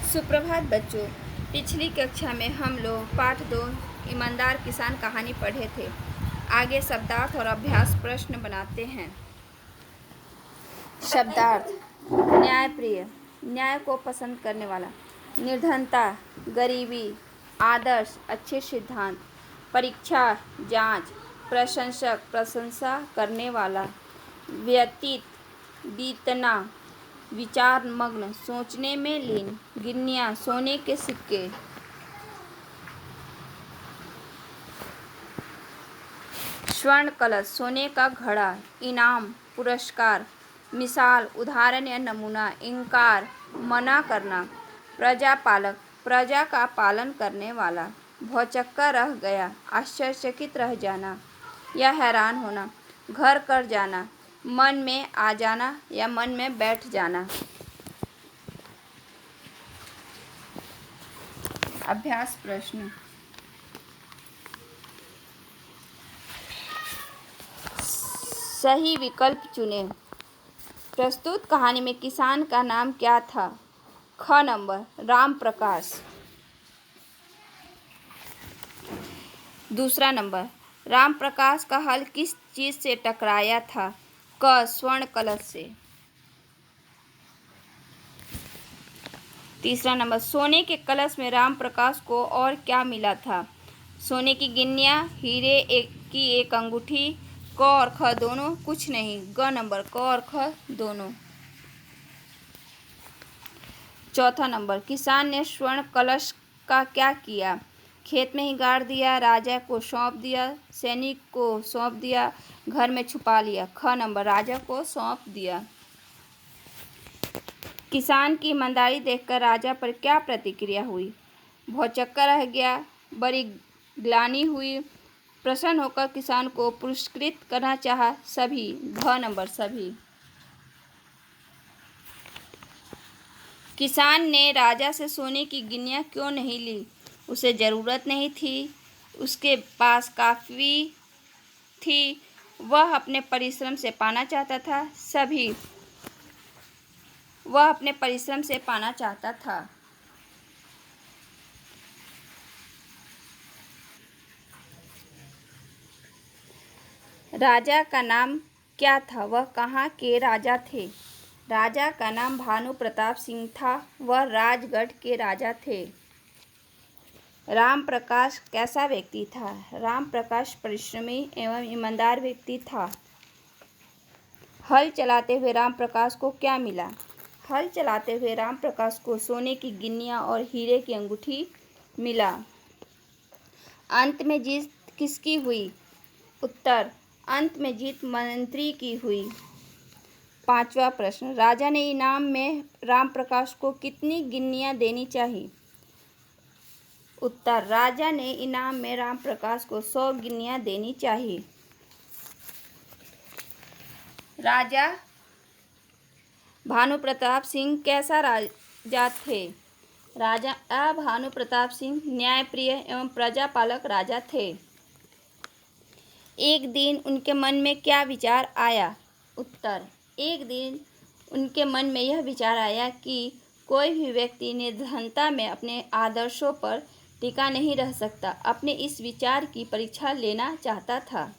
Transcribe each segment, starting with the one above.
सुप्रभात बच्चों। पिछली कक्षा में हम लोग पाठ 2 ईमानदार किसान कहानी पढ़े थे। आगे शब्दार्थ और अभ्यास प्रश्न बनाते हैं। शब्दार्थ: न्यायप्रिय, न्याय को पसंद करने वाला। निर्धनता, गरीबी। आदर्श, अच्छे सिद्धांत। परीक्षा, जांच। प्रशंसक, प्रशंसा करने वाला। व्यतीत, बीतना। विचार मग्न, सोचने में लीन। गिन्नियाँ, सोने के सिक्के। स्वर्ण कलश, सोने का घड़ा। इनाम, पुरस्कार। मिसाल, उदाहरण या नमूना। इंकार, मना करना। प्रजापालक, प्रजा का पालन करने वाला। भौचक्का रह गया, आश्चर्यचकित रह जाना या हैरान होना। घर कर जाना, मन में आ जाना या मन में बैठ जाना। अभ्यास प्रश्न: सही विकल्प चुनें। प्रस्तुत कहानी में किसान का नाम क्या था? ख नंबर, राम प्रकाश। दूसरा नंबर, राम प्रकाश का हल किस चीज से टकराया था? क स्वर्ण कलश से। तीसरा नंबर, सोने के कलश में राम प्रकाश को और क्या मिला था? सोने की गिन्नियाँ, हीरे की एक अंगूठी। क और ख दोनों, कुछ नहीं। ग नंबर, क और ख दोनों। चौथा नंबर, किसान ने स्वर्ण कलश का क्या किया? खेत में ही गाड़ दिया, राजा को सौंप दिया, सैनिक को सौंप दिया, घर में छुपा लिया। ख नंबर, राजा को सौंप दिया। किसान की ईमानदारी देखकर राजा पर क्या प्रतिक्रिया हुई? भौचक्का रह गया, बड़ी ग्लानि हुई, प्रसन्न होकर किसान को पुरस्कृत करना चाहा। सभी। घ नंबर, सभी। किसान ने राजा से सोने की गिन्नियाँ क्यों नहीं ली? उसे ज़रूरत नहीं थी, उसके पास काफ़ी थी, वह अपने परिश्रम से पाना चाहता था। सभी। वह अपने परिश्रम से पाना चाहता था। राजा का नाम क्या था? वह कहाँ के राजा थे? राजा का नाम भानु प्रताप सिंह था। वह राजगढ़ के राजा थे। राम प्रकाश कैसा व्यक्ति था? राम प्रकाश परिश्रमी एवं ईमानदार व्यक्ति था। हल चलाते हुए राम प्रकाश को क्या मिला? हल चलाते हुए राम प्रकाश को सोने की गिन्नियाँ और हीरे की अंगूठी मिला। अंत में जीत किसकी हुई? उत्तर, अंत में जीत मंत्री की हुई। पांचवा प्रश्न, राजा ने इनाम में राम प्रकाश को कितनी गिन्नियाँ देनी चाहिए? उत्तर, राजा ने इनाम में राम प्रकाश को 100 गिन्नियाँ देनी चाहिए। राजा भानु प्रताप सिंह कैसा राजा थे? राजा भानु प्रताप सिंह न्यायप्रिय एवं प्रजापालक राजा थे। एक दिन उनके मन में क्या विचार आया? उत्तर, एक दिन उनके मन में यह विचार आया कि कोई भी व्यक्ति निर्धनता में अपने आदर्शों पर टिका नहीं रह सकता। अपने इस विचार की परीक्षा लेना चाहता था।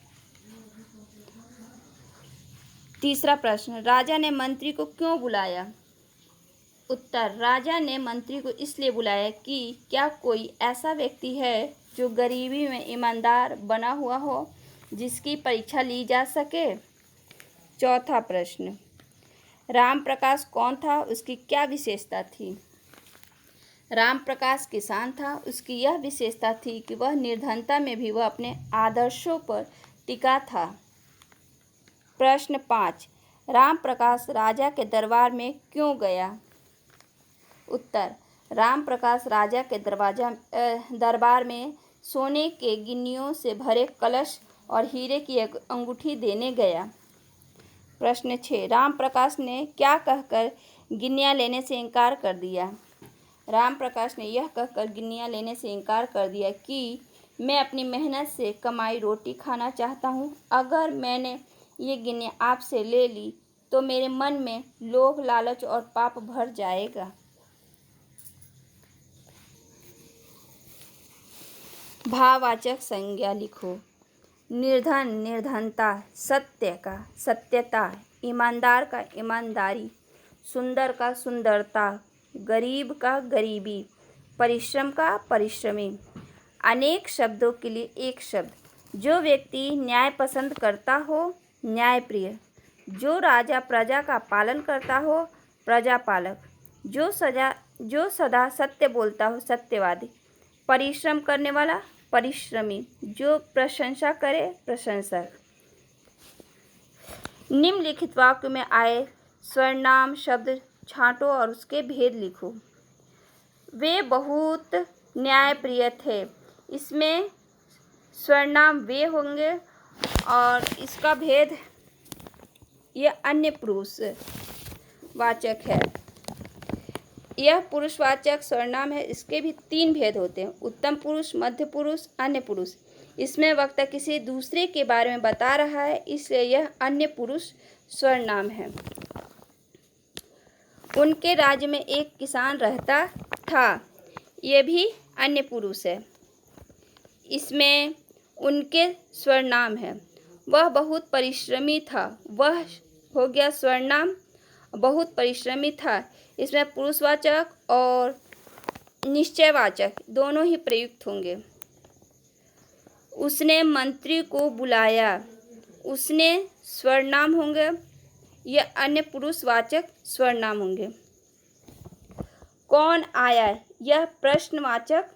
तीसरा प्रश्न, राजा ने मंत्री को क्यों बुलाया? उत्तर, राजा ने मंत्री को इसलिए बुलाया कि क्या कोई ऐसा व्यक्ति है जो गरीबी में ईमानदार बना हुआ हो, जिसकी परीक्षा ली जा सके। चौथा प्रश्न, राम प्रकाश कौन था? उसकी क्या विशेषता थी? राम प्रकाश किसान था। उसकी यह विशेषता थी कि वह निर्धनता में भी वह अपने आदर्शों पर टिका था। प्रश्न 5, राम प्रकाश राजा के दरबार में क्यों गया? उत्तर, राम प्रकाश राजा के दरबार में सोने के गिन्नियों से भरे कलश और हीरे की एक अंगूठी देने गया। प्रश्न 6, राम प्रकाश ने क्या कहकर गिन्नियाँ लेने से इनकार कर दिया? राम प्रकाश ने यह कहकर गिन्नियाँ लेने से इनकार कर दिया कि मैं अपनी मेहनत से कमाई रोटी खाना चाहता हूँ। अगर मैंने ये गिन्नियाँ आपसे ले ली तो मेरे मन में लोभ, लालच और पाप भर जाएगा। भाववाचक संज्ञा लिखो। निर्धन निर्धनता, सत्य का सत्यता, ईमानदार का ईमानदारी, सुंदर का सुंदरता, गरीब का गरीबी, परिश्रम का परिश्रमी। अनेक शब्दों के लिए एक शब्द। जो व्यक्ति न्याय पसंद करता हो, न्यायप्रिय। जो राजा प्रजा का पालन करता हो, प्रजापालक। जो सदा सत्य बोलता हो, सत्यवादी। परिश्रम करने वाला, परिश्रमी। जो प्रशंसा करे, प्रशंसक। निम्नलिखित वाक्य में आए सर्वनाम शब्द छांटो और उसके भेद लिखो। वे बहुत न्यायप्रिय थे। इसमें सर्वनाम वे होंगे और इसका भेद ये अन्य पुरुष वाचक है। यह पुरुषवाचक सर्वनाम है। इसके भी 3 भेद होते हैं: उत्तम पुरुष, मध्य पुरुष, अन्य पुरुष। इसमें वक्ता किसी दूसरे के बारे में बता रहा है, इसलिए यह अन्य पुरुष सर्वनाम है। उनके राज्य में एक किसान रहता था। यह भी अन्य पुरुष है। इसमें उनके सर्वनाम है। वह बहुत परिश्रमी था। वह हो गया सर्वनाम, बहुत परिश्रमी था। इसमें पुरुषवाचक और निश्चयवाचक दोनों ही प्रयुक्त होंगे। उसने मंत्री को बुलाया। उसने सर्वनाम होंगे, यह अन्य पुरुषवाचक सर्वनाम होंगे। कौन आया, यह प्रश्नवाचक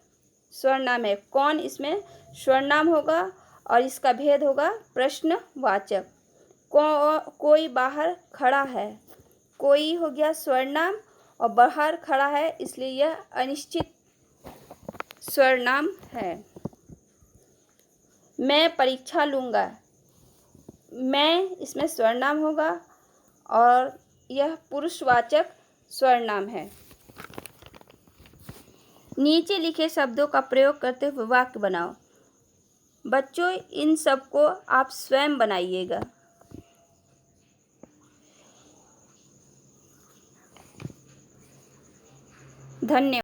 सर्वनाम है। कौन इसमें सर्वनाम होगा और इसका भेद होगा प्रश्नवाचक। कोई बाहर खड़ा है। कोई हो गया सर्वनाम और बाहर खड़ा है, इसलिए यह अनिश्चित सर्वनाम है। मैं परीक्षा लूँगा। मैं इसमें सर्वनाम होगा और यह पुरुषवाचक सर्वनाम है। नीचे लिखे शब्दों का प्रयोग करते हुए वाक्य बनाओ। बच्चों, इन सब को आप स्वयं बनाइएगा। धन्यवाद।